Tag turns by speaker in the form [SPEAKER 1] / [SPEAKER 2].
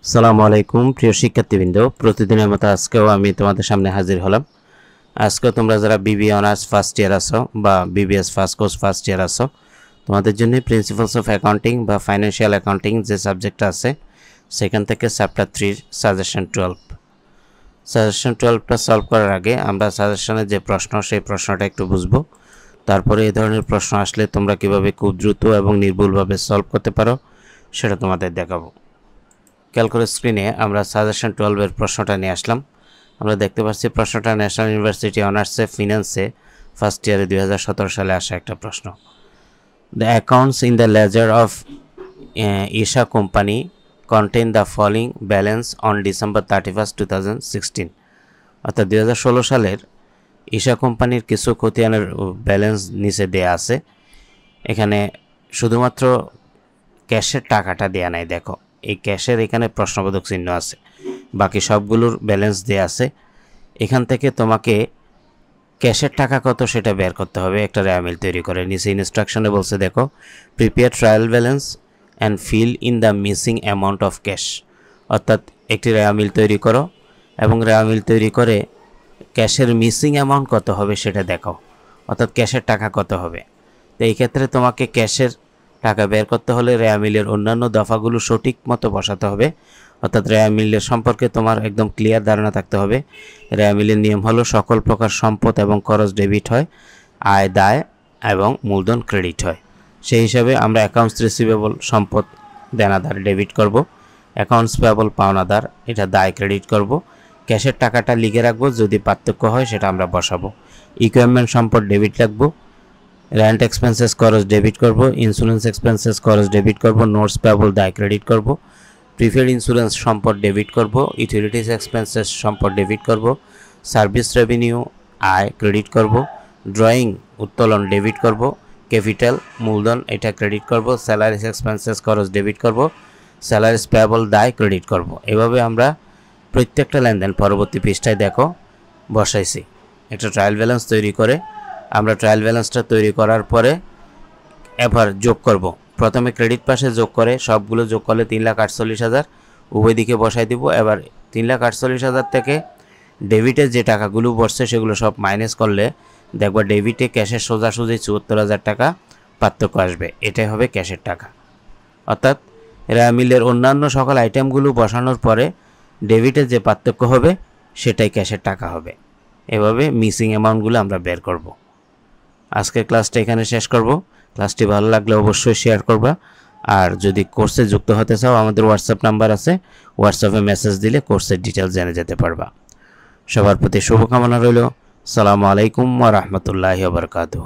[SPEAKER 1] আসসালামু আলাইকুম প্রিয় শিক্ষার্থীবৃন্দ, প্রতিদিনের মতো আজকেও আমি তোমাদের সামনে হাজির হলাম। আজকে তোমরা যারা বিবিএ অনার্স ফার্স্ট ইয়ার আছো বা BBS first course first year আছো, তোমাদের জন্য প্রিন্সিপালস অফ অ্যাকাউন্টিং বা ফাইন্যান্সিয়াল অ্যাকাউন্টিং যে সাবজেক্টটা আছে সেখান থেকে চ্যাপ্টার 3 সাজেশন 12টা সলভ করার আগে আমরা সাজেশনের যে প্রশ্ন সেই প্রশ্নটা একটু বুঝবো। তারপরে এই ধরনের প্রশ্ন আসলে তোমরা কিভাবে খুব দ্রুত এবং নির্ভুলভাবে সলভ করতে পারো সেটা তোমাদের দেখাবো। ক্যালকুলাস স্ক্রিনে আমরা সাজেশন 12 এর প্রশ্নটা নিয়ে আসলাম। আমরা দেখতে পাচ্ছি প্রশ্নটা ন্যাশনাল ইউনিভার্সিটি অনার্সে ফিনান্সে ফার্স্ট ইয়ারে 2017 সালে আসা একটা প্রশ্ন। The accounts in the ledger of Isha company contain the following balance on December 31, 2016। অর্থাৎ 2016 সালের ঈশা কোম্পানির কিছু খতিয়ানের ব্যালেন্স নিচে দেয়া আছে। এখানে শুধুমাত্র ক্যাশের টাকাটা দেয়া নাই। দেখো, এই ক্যাশের এখানে প্রশ্নবোধক চিহ্ন আছে, বাকি সবগুলোর ব্যালেন্স দেয়া আছে। এখান থেকে তোমাকে ক্যাশের টাকা কত সেটা বের করতে হবে একটা রেয়ামিল তৈরি করে। নিচে ইনস্ট্রাকশনে বলছে, দেখো, prepare trial balance and fill in the missing amount of cash. অর্থাৎ একটি রেয়ামিল তৈরি করো এবং রেয়ামিল তৈরি করে ক্যাশের মিসিং অ্যামাউন্ট কত হবে সেটা দেখো, অর্থাৎ ক্যাশের টাকা কত হবে। তো এই ক্ষেত্রে তোমাকে ক্যাশের টাকা বের করতে হলে রেয়ামিলের অন্যান্য দফাগুলো সঠিক মতো বসাতে হবে। অর্থাৎ রেয়ামিলের সম্পর্কে তোমার একদম ক্লিয়ার ধারণা থাকতে হবে। রেয়ামিলের নিয়ম হলো সকল প্রকার সম্পদ এবং খরচ ডেবিট হয়, আয় দায় এবং মূলধন ক্রেডিট হয়। সেই হিসাবে আমরা অ্যাকাউন্টস রিসিভেবল সম্পদ দেনাদার ডেবিট করব, অ্যাকাউন্টস পেয়েবল পাওনাদার এটা দায় ক্রেডিট করব, ক্যাশের টাকাটা লিখে রাখবো, যদি পার্থক্য হয় সেটা আমরা বসাবো। ইকুইপমেন্ট সম্পদ ডেবিট রাখবো, রেন্ট এক্সপেন্সেস খরচ ডেবিট করব, ইন্স্যুরেন্স এক্সপেন্সেস খরচ ডেবিট করব, নোটস পেয়েবল দায় ক্রেডিট করব, প্রিফার্ড ইন্স্যুরেন্স সম্পদ ডেবিট করব, ইউটিলিটিস এক্সপেন্সেস সম্পদ ডেবিট করব, সার্ভিস রেভিনিউ আয় ক্রেডিট করব, ড্রয়িং উত্তোলন ডেবিট করব, ক্যাপিটাল মূলধন এটা ক্রেডিট করব, স্যালারিস এক্সপেন্সেস খরচ ডেবিট করব, স্যালারিস পেয়েবল দায় ক্রেডিট করব। এভাবে আমরা প্রত্যেকটা লেনদেন পরবর্তী পৃষ্ঠায় দেখো বসাইছি। একটা ট্রায়াল ব্যালেন্স তৈরি করে আমরা ট্রায়াল ব্যালেন্সটা তৈরি করার পরে এবার যোগ করব। প্রথমে ক্রেডিট পাশে যোগ করে সবগুলো যোগ করলে 3,48,000 উভয় দিকে বসাই দিব। এবার 3,48,000 থেকে ডেবিটের যে টাকাগুলো বসছে সেগুলো সব মাইনাস করলে দেখবা ডেবিটে ক্যাশের সোজাসুজি 74,000 টাকা পার্থক্য আসবে। এটাই হবে ক্যাশের টাকা। অর্থাৎ রেয়ামিলের অন্যান্য সকল আইটেমগুলো বসানোর পরে ডেবিটের যে পার্থক্য হবে সেটাই ক্যাশের টাকা হবে। এভাবে মিসিং অ্যামাউন্টগুলো আমরা বের করব। আজকের ক্লাসটা এখানে শেষ করব। ক্লাসটি ভালো লাগলে অবশ্যই শেয়ার করবা। আর যদি কোর্সে যুক্ত হতে চাও আমাদের হোয়াটসঅ্যাপ নাম্বার আছে, হোয়াটসঅ্যাপে মেসেজ দিলে কোর্সের ডিটেলস জেনে যেতে পারবা। সবার প্রতি শুভকামনা রইল। আসসালামু আলাইকুম ওয়া রাহমাতুল্লাহি ওয়া বারাকাতুহু।